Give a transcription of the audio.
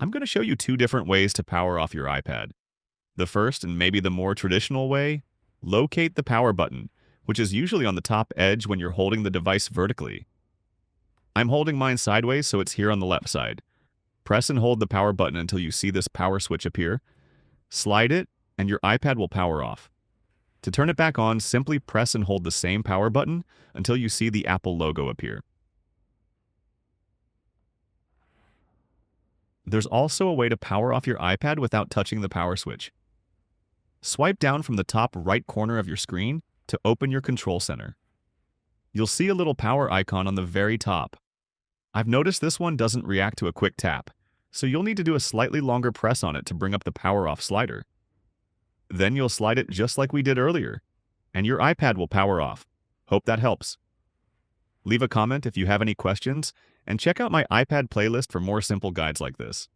I'm going to show you two different ways to power off your iPad. The first, and maybe the more traditional way, locate the power button, which is usually on the top edge when you're holding the device vertically. I'm holding mine sideways, so it's here on the left side. Press and hold the power button until you see this power switch appear. Slide it, and your iPad will power off. To turn it back on, simply press and hold the same power button until you see the Apple logo appear. There's also a way to power off your iPad without touching the power switch. Swipe down from the top right corner of your screen to open your control center. You'll see a little power icon on the very top. I've noticed this one doesn't react to a quick tap, so you'll need to do a slightly longer press on it to bring up the power off slider. Then you'll slide it just like we did earlier, and your iPad will power off. Hope that helps. Leave a comment if you have any questions, and check out my iPad playlist for more simple guides like this.